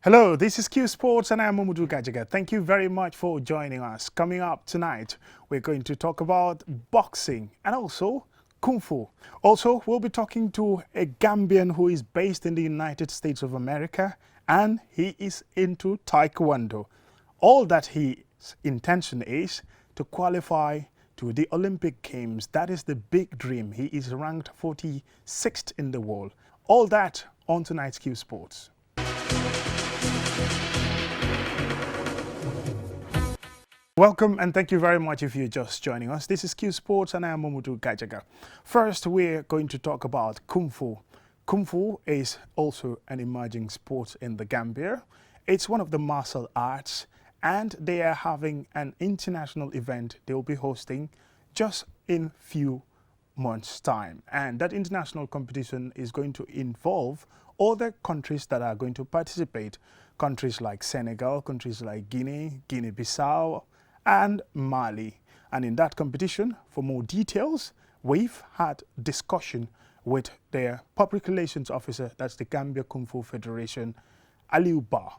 Hello, this is Qsports and I'm Mamadou Gajaga. Thank you very much for joining us. Coming up tonight, we're going to talk about boxing and also Kung Fu. Also, we'll be talking to a Gambian who is based in the United States of America and he is into Taekwondo. All that his intention is to qualify to the Olympic Games. That is the big dream. He is ranked 46th in the world. All that on tonight's Qsports. Welcome and thank you very much if you're just joining us. This is Qsports and I am Mamadou Gajaga. First, we're going to talk about Kung Fu. Kung Fu is also an emerging sport in the Gambia. It's one of the martial arts and they are having an international event they'll be hosting just in few months' time. And that international competition is going to involve other countries that are going to participate. Countries like Senegal, countries like Guinea, Guinea-Bissau, and Mali. And in that competition, for more details, we've had discussion with their public relations officer, that's the Gambia Kung Fu Federation, Aliou Ba.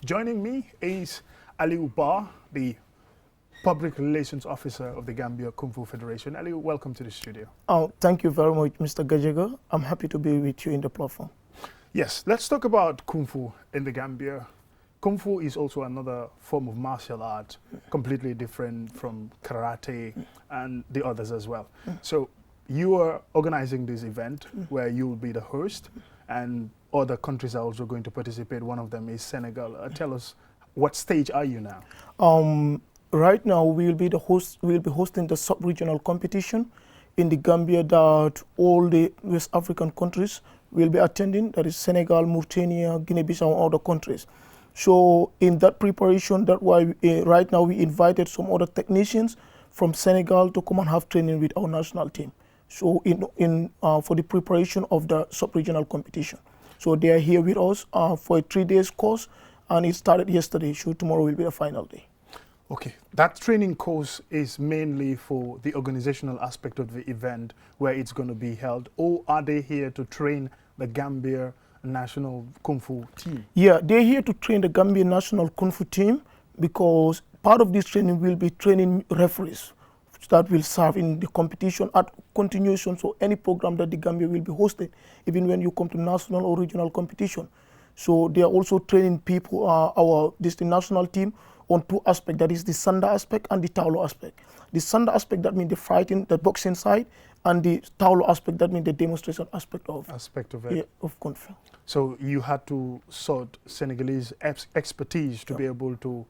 Joining me is Aliou Ba, the Public Relations Officer of the Gambia Kung Fu Federation. Aliou, welcome to the studio. Oh, thank you very much, Mr. Gajaga. I'm happy to be with you in the platform. Yes, let's talk about Kung Fu in the Gambia. Kung Fu is also another form of martial art, completely different from karate and the others as well. So you are organizing this event where you will be the host and other countries are also going to participate. One of them is Senegal. Tell us, what stage are you now? Right now, we'll be hosting the sub-regional competition in the Gambia that all the West African countries will be attending. That is Senegal, Mauritania, Guinea-Bissau, and other countries. So in that preparation, that's why right now we invited some other technicians from Senegal to come and have training with our national team. So for the preparation of the sub-regional competition. So they are here with us for a 3-day course, and it started yesterday. So tomorrow will be the final day. Okay, that training course is mainly for the organizational aspect of the event where it's going to be held, or are they here to train the Gambia national Kung Fu team? Yeah, they're here to train the Gambia national Kung Fu team because part of this training will be training referees that will serve in the competition at continuation. So any program that the Gambia will be hosting, even when you come to national or regional competition. So they are also training people, the national team, on 2 aspects, that is the Sanda aspect and the Taulo aspect. The Sanda aspect, that means the fighting, the boxing side, and the Taulo aspect, that means the demonstration aspect of it. Yeah, of Kung Fu. So you had to sort Senegalese expertise to be able to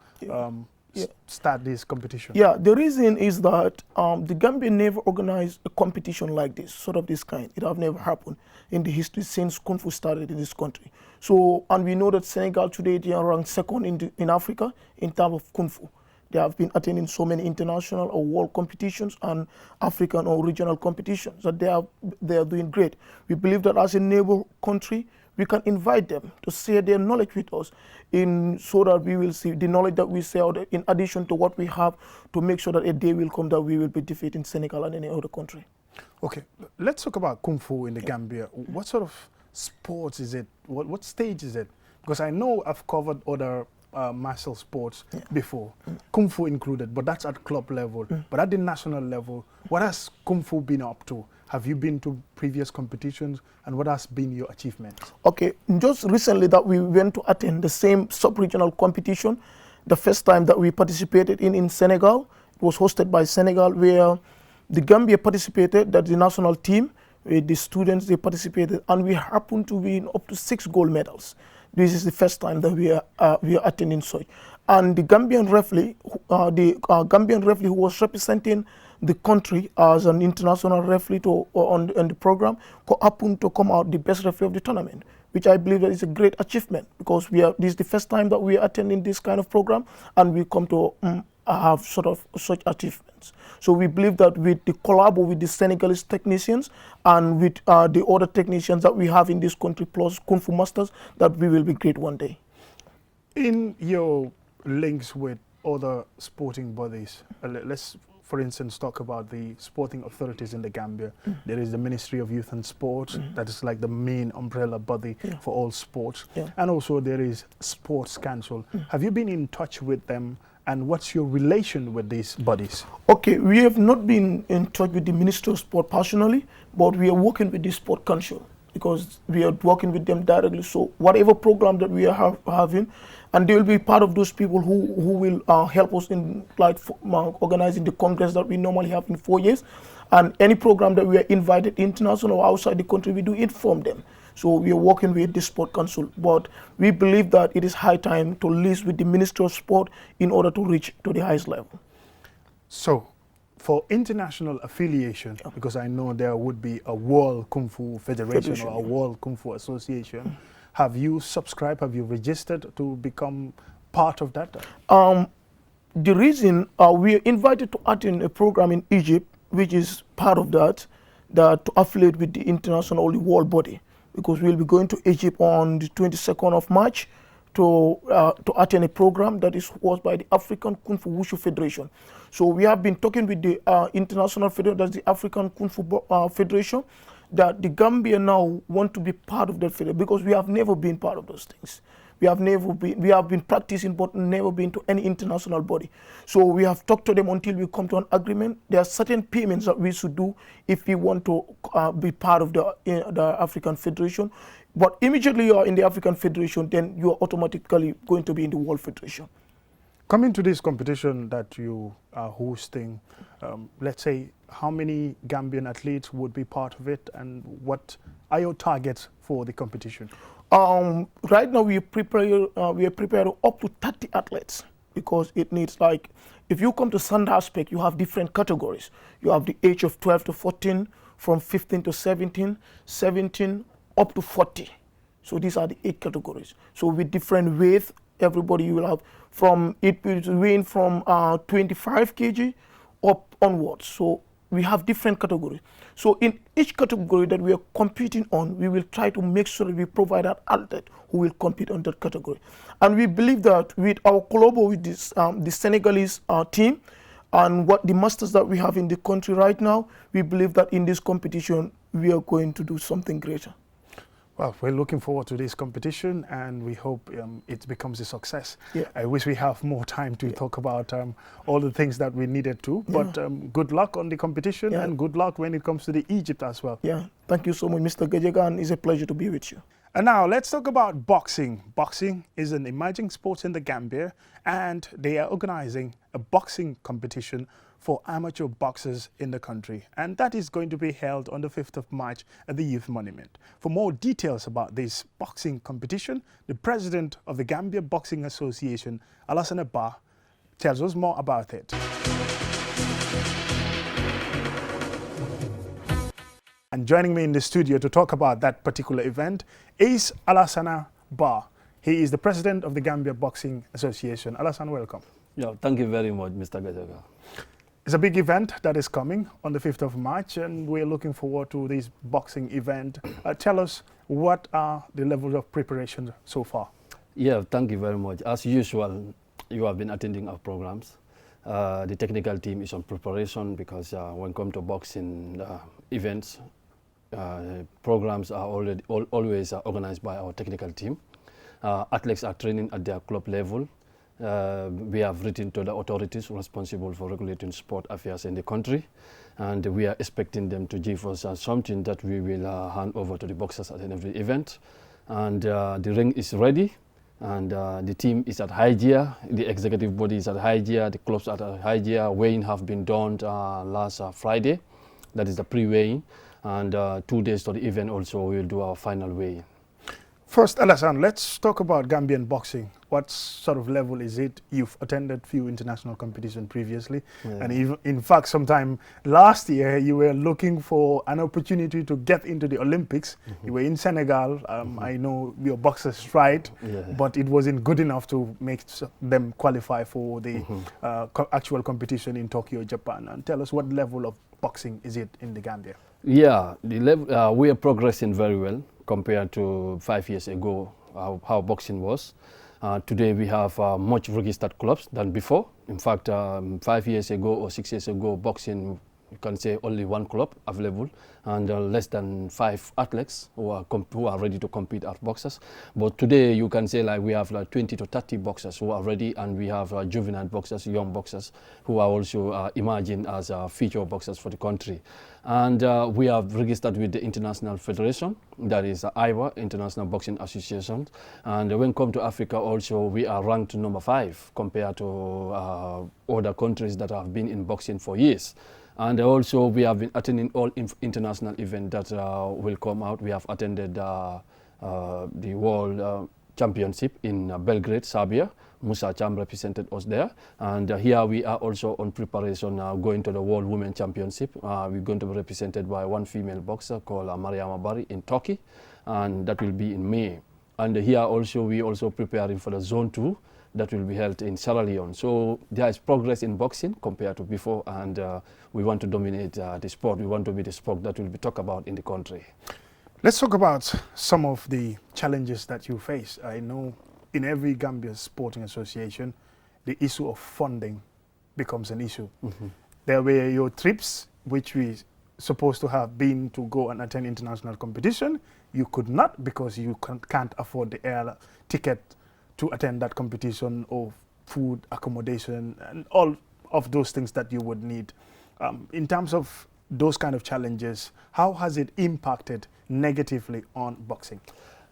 start this competition? Yeah, the reason is that the Gambia never organized a competition like this, sort of this kind. It have never happened in the history since Kung Fu started in this country. So, and we know that Senegal today, they are ranked second in Africa in terms of Kung Fu. They have been attending so many international or world competitions and African or regional competitions. So they are doing great. We believe that as a neighbor country, we can invite them to share their knowledge with us so that we will see the knowledge that we share in addition to what we have to make sure that a day will come that we will be defeating Senegal and any other country. Okay, let's talk about Kung Fu in the Gambia. What sort of sports is it? What stage is it? Because I know I've covered other martial sports before, Kung Fu included, but that's at club level. But at the national level, what has Kung Fu been up to? Have you been to previous competitions and what has been your achievements? Okay, just recently that we went to attend the same sub-regional competition. The first time that we participated in Senegal, it was hosted by Senegal, where the Gambia participated, that the national team, with the students, they participated, and we happened to win up to 6 gold medals. This is the first time that we are attending such. And the Gambian referee, who was representing the country as an international referee on the program, happened to come out the best referee of the tournament, which I believe that is a great achievement because this is the first time that we are attending this kind of program, and we come to have sort of such achievements. So we believe that with the collab with the Senegalese technicians and with the other technicians that we have in this country, plus Kung Fu masters, that we will be great one day. In your links with other sporting bodies, let's for instance, talk about the sporting authorities in the Gambia, there is the Ministry of Youth and Sports, that is like the main umbrella body for all sports. And also there is Sports Council. Have you been in touch with them, and what's your relation with these bodies? Okay, we have not been in touch with the Ministry of Sport personally, but we are working with the Sport Council because we are working with them directly. So whatever program that we are having, and they will be part of those people who will help us in like organizing the congress that we normally have in 4 years. And any program that we are invited, international or outside the country, we do inform them. So we are working with the Sport Council, but we believe that it is high time to list with the Ministry of Sport in order to reach to the highest level. So, for international affiliation, because I know there would be a World Kung Fu Federation or a World Kung Fu Association, have you subscribed, have you registered to become part of that? The reason we are invited to attend a program in Egypt, which is part of that to affiliate with the international world body, because we'll be going to Egypt on the 22nd of March to attend a program that is hosted by the African Kung Fu Wushu Federation. So we have been talking with the international federation, that's the African Kung Fu Federation, that the Gambia now want to be part of that federation, because we have never been part of those things. We have been practicing but never been to any international body. So we have talked to them until we come to an agreement. There are certain payments that we should do if we want to be part of the African Federation. But immediately you are in the African Federation, then you are automatically going to be in the World Federation. Coming to this competition that you are hosting, let's say how many Gambian athletes would be part of it, and what are your targets for the competition? Right now we are preparing up to 30 athletes, because it needs, like, if you come to Sand aspect, you have different categories. You have the age of 12 to 14, from 15 to 17, 17 up to 40. So these are the 8 categories. So with different weight, everybody will have from, it will range from 25 kg up onwards. So we have different categories. So in each category that we are competing on, we will try to make sure that we provide an athlete who will compete on that category. And we believe that with our collaboration with this, the Senegalese team, and what the masters that we have in the country right now, we believe that in this competition, we are going to do something greater. Well, we're looking forward to this competition, and we hope it becomes a success. Yeah. I wish we have more time to talk about all the things that we needed to, but good luck on the competition, and good luck when it comes to the Egypt as well. Yeah, thank you so much, Mr. Gajaga, and it's a pleasure to be with you. And now let's talk about boxing. Boxing is an emerging sport in the Gambia, and they are organizing a boxing competition for amateur boxers in the country, and that is going to be held on the 5th of March at the Youth Monument. For more details about this boxing competition, the president of the Gambia Boxing Association, Alassane Ba, tells us more about it. And joining me in the studio to talk about that particular event is Alassane Ba. He is the president of the Gambia Boxing Association. Alassane, welcome. Yeah, thank you very much, Mr. Gajaga. It's a big event that is coming on the 5th of March, and we're looking forward to this boxing event. Tell us, what are the levels of preparation so far? Yeah, thank you very much. As usual, you have been attending our programs. The technical team is on preparation, because when it comes to boxing events, programs are always organized by our technical team. Athletes are training at their club level. We have written to the authorities responsible for regulating sport affairs in the country, and we are expecting them to give us something that we will hand over to the boxers at the end of the event. And the ring is ready, and the team is at high gear, the executive body is at high gear, the clubs are at high gear. Weighing have been done last Friday, that is the pre-weighing, and 2 days to the event also we will do our final weighing. First, Alassane, let's talk about Gambian boxing. What sort of level is it? You've attended few international competitions previously, and even, in fact, sometime last year you were looking for an opportunity to get into the Olympics. You were in Senegal. I know your boxers tried, but it wasn't good enough to make them qualify for the actual competition in Tokyo, Japan. And tell us, what level of boxing is it in the Gambia? Yeah, the level, we are progressing very well compared to 5 years ago, how boxing was. Today we have much registered clubs than before. In fact, 5 years ago or 6 years ago, boxing, you can say only one club available, and less than 5 athletes who are ready to compete as boxers. But today you can say like we have like 20 to 30 boxers who are ready, and we have juvenile boxers, young boxers who are also emerging as future boxers for the country. And we have registered with the International Federation, that is IBA, International Boxing Association. And when come to Africa also, we are ranked number 5 compared to other countries that have been in boxing for years. And also we have been attending all international events that will come out. We have attended the World Championship in Belgrade, Serbia. Musa Cham represented us there. And here we are also on preparation going to the World Women Championship. We're going to be represented by one female boxer called Mariama Bari in Turkey, and that will be in May. And here also we also preparing for the Zone 2 that will be held in Sierra Leone. So there is progress in boxing compared to before, and we want to dominate the sport. We want to be the sport that will be talked about in the country. Let's talk about some of the challenges that you face. I know in every Gambia sporting association, the issue of funding becomes an issue. There were your trips, which we supposed to have been to go and attend international competition. You could not because you can't afford the air ticket to attend that competition, or food, accommodation, and all of those things that you would need. In terms of those kind of challenges, how has it impacted negatively on boxing?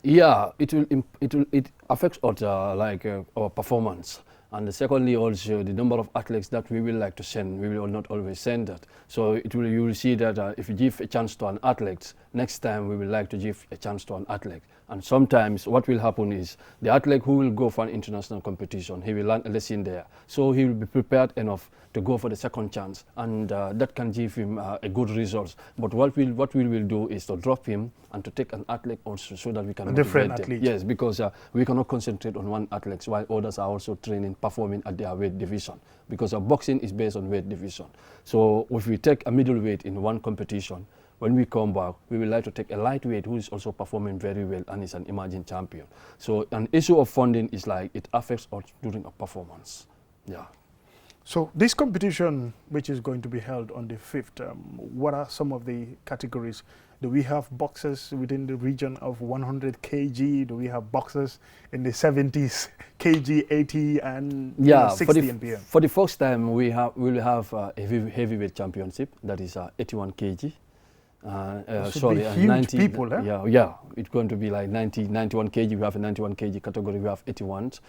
Yeah, it affects our performance. And secondly, also the number of athletes that we will like to send, we will not always send that. So you will see that if you give a chance to an athlete, next time we will like to give a chance to an athlete. And sometimes what will happen is the athlete who will go for an international competition, he will learn a lesson there. So he will be prepared enough to go for the second chance, and that can give him a good result. But what we will do is to drop him and to take an athlete also, so that we can different motivate them. athlete. Yes, because we cannot concentrate on one athlete while others are also training, performing at their weight division, because boxing is based on weight division. So if we take a middleweight in one competition, when we come back, we will like to take a lightweight who is also performing very well and is an emerging champion. So an issue of funding is like it affects us during a performance. Yeah. So this competition, which is going to be held on the 5th, what are some of the categories? Do we have boxers within the region of 100 kg? Do we have boxers in the 70s kg, 80 and 60 and beyond? For the first time, we will have a heavyweight championship that is 81 kg. Sorry, huge 90 people, eh? Yeah, it's going to be like 91 kg. We have a 91 kg category, we have 81s.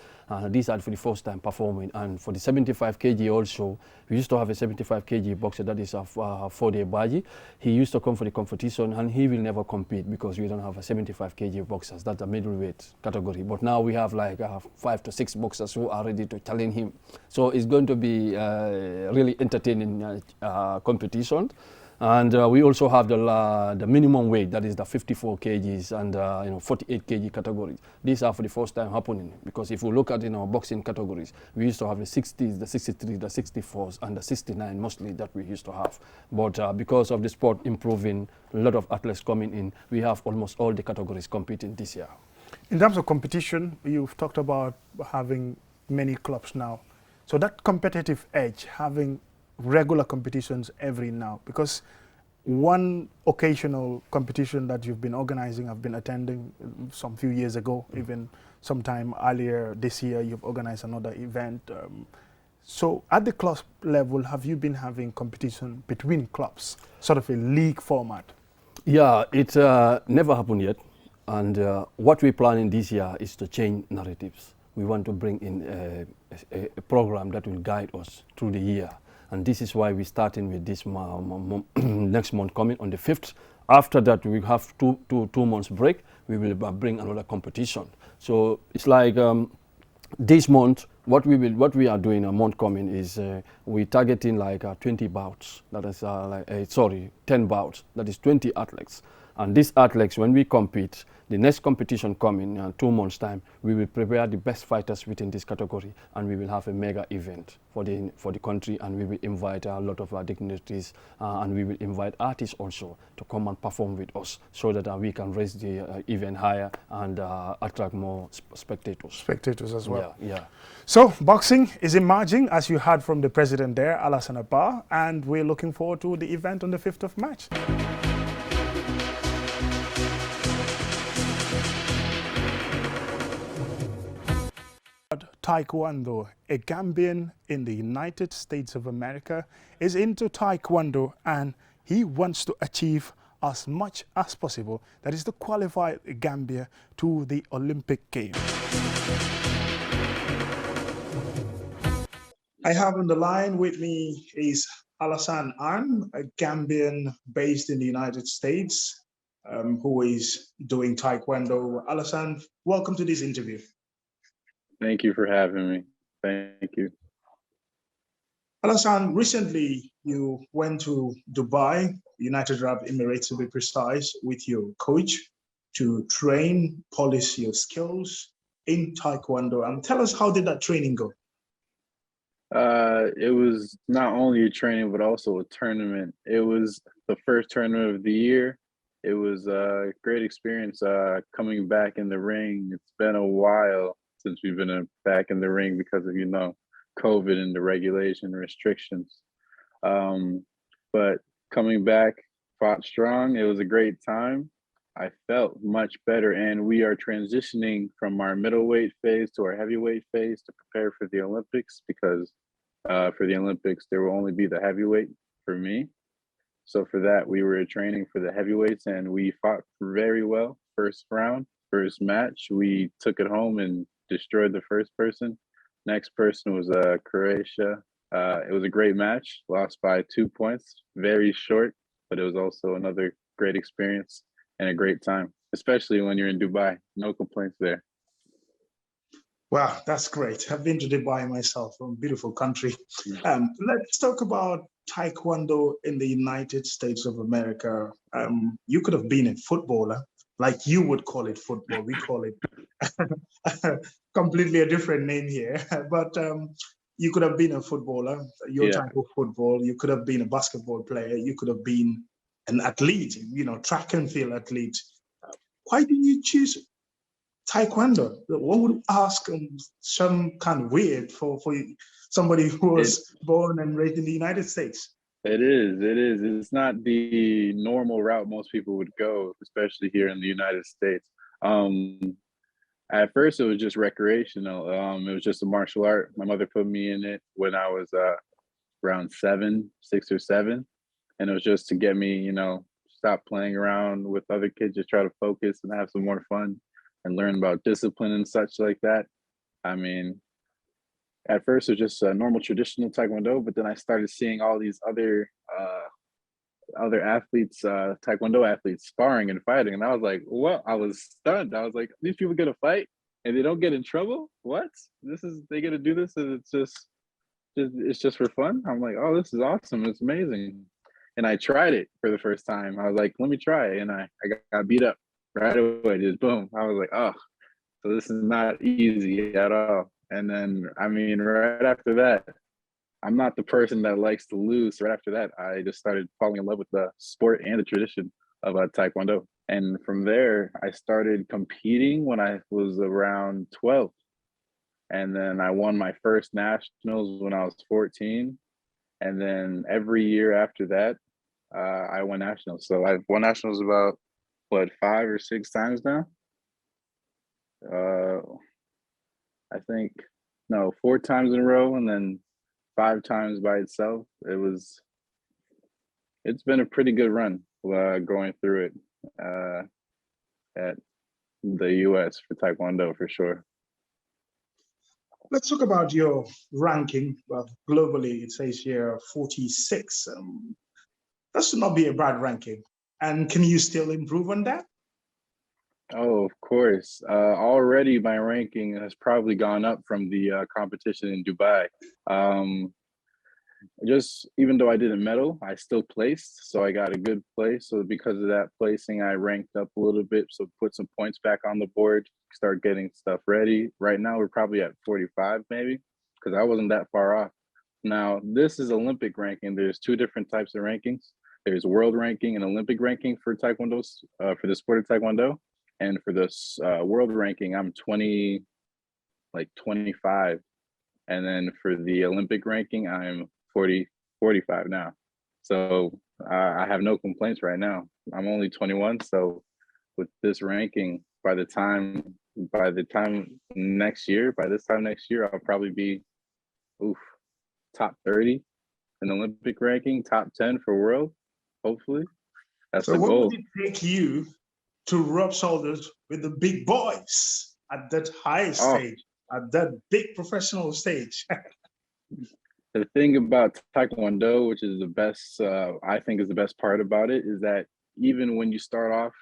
These are for the first time performing. And for the 75 kg also, we used to have a 75 kg boxer that is a 4-day Baji. He used to come for the competition, and he will never compete because we don't have a 75 kg boxers. That's a middleweight category. But now we have like 5 to 6 boxers who are ready to challenge him. So it's going to be really entertaining competition. And we also have the minimum weight, that is the 54 kgs and 48 kg categories. These are for the first time happening, because if we look at boxing categories, we used to have the 60s, the 63s, the 64s, and the 69 mostly that we used to have. But because of the sport improving, a lot of athletes coming in, we have almost all the categories competing this year. In terms of competition, you've talked about having many clubs now. So that competitive edge, having regular competitions every now, because one occasional competition that you've been organizing, I've been attending some few years ago, even sometime earlier this year, you've organized another event. So at the club level, have you been having competition between clubs, sort of a league format? Yeah, it never happened yet. And what we're planning this year is to change narratives. We want to bring in a program that will guide us through the year. And this is why we're starting with this next month coming on the 5th. After that, we have two months break. We will bring another competition. So it's like this month, what we are doing a month coming is we're targeting like 20 bouts. That is 10 bouts. That is 20 athletes. And these athletes, when we compete, the next competition coming in 2 months' time, we will prepare the best fighters within this category, and we will have a mega event for the country, and we will invite a lot of our dignitaries, and we will invite artists also to come and perform with us, so that we can raise the event higher and attract more spectators. Spectators as well. Yeah, yeah. So boxing is emerging, as you heard from the president there, Alassane Abba, and we're looking forward to the event on the 5th of March. Taekwondo. A Gambian in the United States of America is into Taekwondo, and he wants to achieve as much as possible, that is to qualify Gambia to the Olympic Games. I have on the line with me is Alassane Arn, a Gambian based in the United States, who is doing Taekwondo. Alassane, welcome to this interview. Thank you for having me. Thank you. Alassane, recently you went to Dubai, United Arab Emirates to be precise, with your coach to train, polish your skills in Taekwondo. Tell us, how did that training go? It was not only a training, but also a tournament. It was the first tournament of the year. It was a great experience coming back in the ring. It's been a while since we've been back in the ring because of, COVID and the regulation restrictions. But coming back, fought strong. It was a great time. I felt much better, and we are transitioning from our middleweight phase to our heavyweight phase to prepare for the Olympics, because for the Olympics, there will only be the heavyweight for me. So for that, we were training for the heavyweights, and we fought very well. First round, first match, we took it home and destroyed the first person. Next person was Croatia. It was a great match, lost by 2 points, very short, but it was also another great experience and a great time, especially when you're in Dubai. No complaints there. Wow, that's great. I've been to Dubai myself, a beautiful country. Let's talk about Taekwondo in the United States of America. You could have been a footballer, like you would call it football. We call it completely a different name here. But you could have been a footballer, your type of football. You could have been a basketball player. You could have been an athlete, track and field athlete. Why did you choose Taekwondo? One would ask some kind of weird for somebody who was born and raised in the United States. It is. It's not the normal route most people would go, especially here in the United States. At first, it was just recreational. It was just a martial art. My mother put me in it when I was around 6 or 7. And it was just to get me, stop playing around with other kids, just try to focus and have some more fun and learn about discipline and such like that. I mean, at first it was just a normal traditional Taekwondo, but then I started seeing all these other athletes, Taekwondo athletes, sparring and fighting, and I was like, "What?" I was stunned. I was like, "These people gonna fight and they don't get in trouble? What? They gonna do this and it's just for fun?" I'm like, "Oh, this is awesome! It's amazing!" And I tried it for the first time. I was like, "Let me try it," and I got beat up right away. Just boom. I was like, "Oh, so this is not easy at all." And then, right after that, I'm not the person that likes to lose. Right after that, I just started falling in love with the sport and the tradition of Taekwondo. And from there, I started competing when I was around 12. And then I won my first nationals when I was 14. And then every year after that, I won nationals. So I've won nationals about, 5 or 6 times now? I think, no, 4 times in a row, and then 5 times by itself. It's been a pretty good run going through it at the US for Taekwondo, for sure. Let's talk about your ranking. Well, globally, it says here 46. That should not be a bad ranking. And can you still improve on that? Oh, of course. Already my ranking has probably gone up from the competition in Dubai. just even though I didn't medal, I still placed. So I got a good place. So because of that placing, I ranked up a little bit. So put some points back on the board, start getting stuff ready. Right now, we're probably at 45 maybe, because I wasn't that far off. Now, this is Olympic ranking. There's two different types of rankings. There's world ranking and Olympic ranking for Taekwondo, for the sport of Taekwondo. And for this world ranking, I'm 20, like 25. And then for the Olympic ranking, I'm 40, 45 now. So I have no complaints right now. I'm only 21. So with this ranking, by the time next year, by this time next year, I'll probably be top 30 in Olympic ranking, top 10 for world, hopefully. That's So the what goal. would it take you to rub shoulders with the big boys at that high stage, at that big professional stage? The thing about Taekwondo, which is the best, I think is the best part about it, is that even when you start off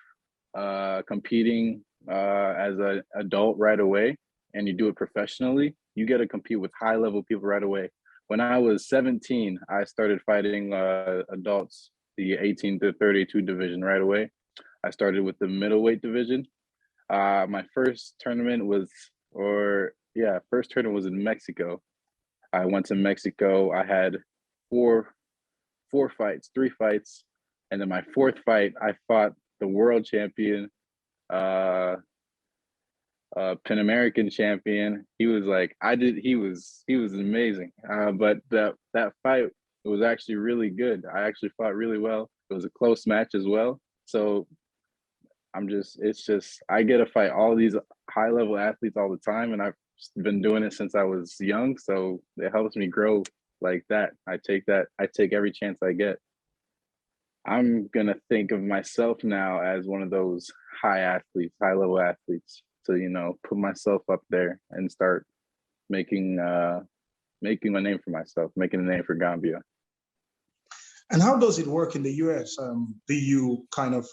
competing as an adult right away and you do it professionally, you get to compete with high level people right away. When I was 17, I started fighting adults, the 18 to 32 division right away. I started with the middleweight division. My first tournament was in Mexico. I went to Mexico. I had three fights, and then my fourth fight, I fought the world champion, Pan American champion. He was like, he was amazing. But that fight was actually really good. I actually fought really well. It was a close match as well. So I get to fight all these high level athletes all the time, and I've been doing it since I was young. So it helps me grow like that. I take every chance I get. I'm gonna think of myself now as one of those high level athletes. To put myself up there and start making a name for myself, making a name for Gambia. And how does it work in the US? Do you kind of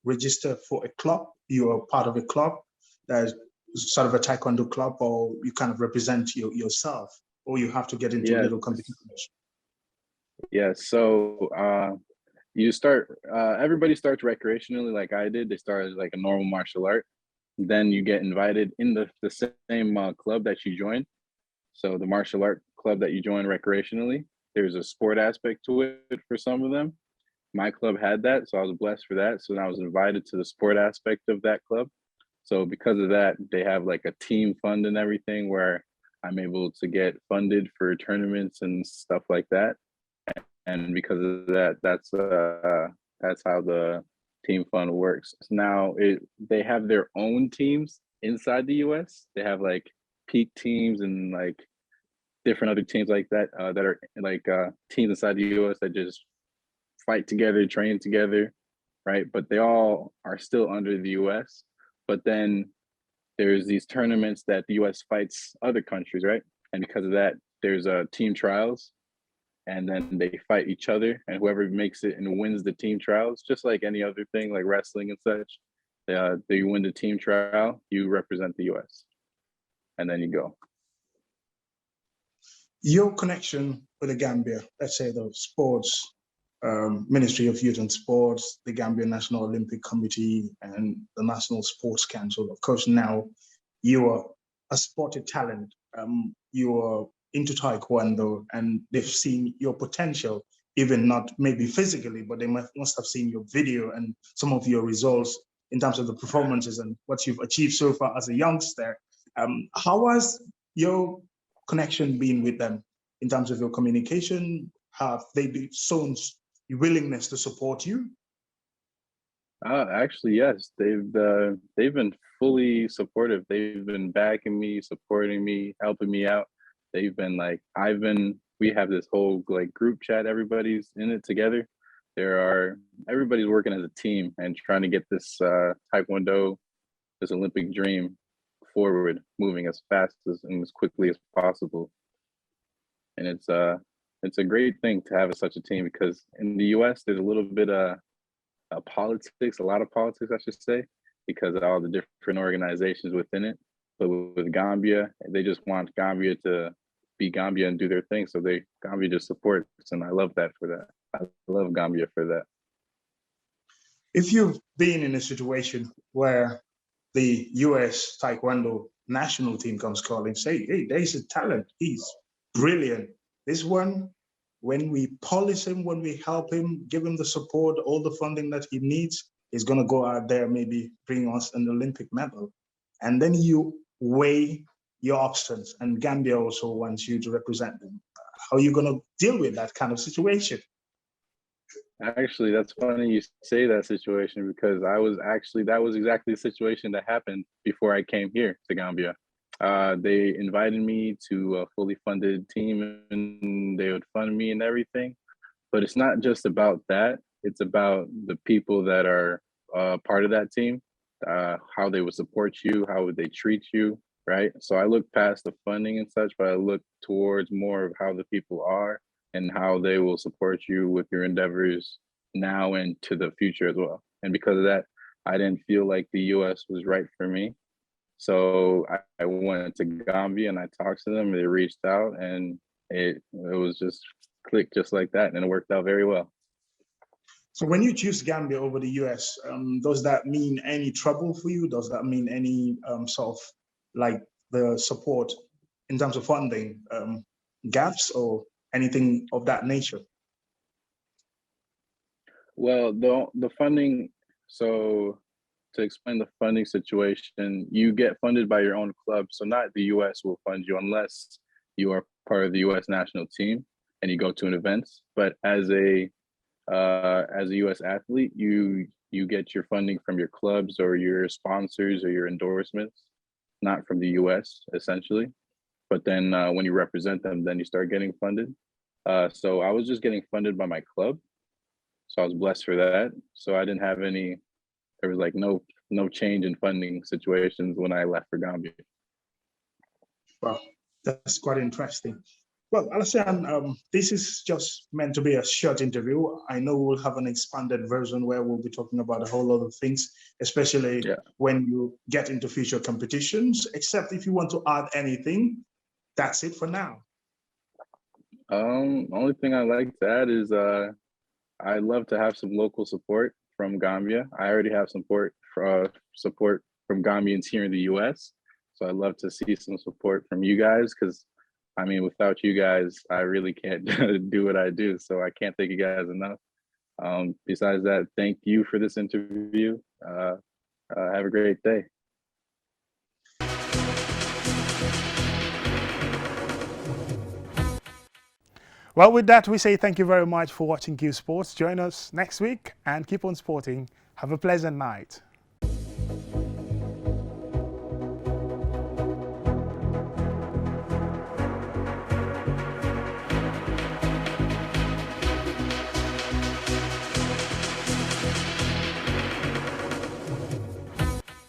register for a club? You are part of a club that is sort of a Taekwondo club, or you kind of represent yourself, or you have to get into little competitions? Yeah, so everybody starts recreationally like I did. They start as like a normal martial art. Then you get invited in the same club that you join. So the martial art club that you join recreationally, there's a sport aspect to it for some of them. My club had that, so I was blessed for that. So then I was invited to the sport aspect of that club. So because of that, they have like a team fund and everything where I'm able to get funded for tournaments and stuff like that. And because of that, that's how the team fund works. Now they have their own teams inside the US. They have like peak teams and like different other teams like that that are like teams inside the US that just fight together, train together, right? But they all are still under the US. But then there's these tournaments that the US fights other countries, right? And because of that, there's team trials, and then they fight each other, and whoever makes it and wins the team trials, just like any other thing like wrestling and such, they win the team trial, you represent the US, and then you go. Your connection with the Gambia, let's say the sports Ministry of Youth and Sports, the Gambia National Olympic Committee, and the National Sports Council. Of course, now you are a sported talent. You are into Taekwondo, and they've seen your potential, even not maybe physically, but they must have seen your video and some of your results in terms of the performances and what you've achieved so far as a youngster. How has your connection been with them in terms of your communication? Have they shown willingness to support you? Actually, yes. They've been fully supportive. They've been backing me, supporting me, helping me out. They've been like, we have this whole like group chat. Everybody's in it together. Everybody's working as a team and trying to get this Taekwondo, this Olympic dream forward, moving as fast and as quickly as possible. And it's a great thing to have such a team, because in the US there's a little bit of politics, a lot of politics, I should say, because of all the different organizations within it. But with Gambia, they just want Gambia to be Gambia and do their thing. So Gambia just supports, and I love that for that. I love Gambia for that. If you've been in a situation where the US Taekwondo national team comes calling, say, hey, there's a talent, he's brilliant. This one, when we polish him, when we help him, give him the support, all the funding that he needs, he's gonna go out there, maybe bring us an Olympic medal. And then you weigh your options, and Gambia also wants you to represent them. How are you gonna deal with that kind of situation? Actually, that's funny you say that situation, because that was exactly the situation that happened before I came here to Gambia. They invited me to a fully funded team, and they would fund me and everything. But it's not just about that. It's about the people that are part of that team, how they would support you, how would they treat you, right? So I look past the funding and such, but I look towards more of how the people are and how they will support you with your endeavors now and to the future as well. And because of that, I didn't feel like the US was right for me. So I went to Gambia and I talked to them. They reached out, and it was just clicked just like that, and it worked out very well. So when you choose Gambia over the US, does that mean any trouble for you? Does that mean any sort of like the support in terms of funding gaps or anything of that nature? Well, the funding, so to explain the funding situation, you get funded by your own club. So not the US will fund you unless you are part of the US national team and you go to an event. But as a US athlete, you get your funding from your clubs or your sponsors or your endorsements, not from the US essentially. But then when you represent them, then you start getting funded. So I was just getting funded by my club. So I was blessed for that. So I didn't have there was like no change in funding situations when I left for Gambia. Wow, that's quite interesting. Well, Alessandro, this is just meant to be a short interview. I know we'll have an expanded version where we'll be talking about a whole lot of things, especially when you get into future competitions, except if you want to add anything. That's it for now. Only thing I like to add is I love to have some local support from Gambia. I already have support from Gambians here in the US. So I'd love to see some support from you guys, because I mean, without you guys, I really can't do what I do. So I can't thank you guys enough. Besides that, thank you for this interview. Have a great day. Well, with that, we say thank you very much for watching Qsports. Join us next week and keep on sporting. Have a pleasant night.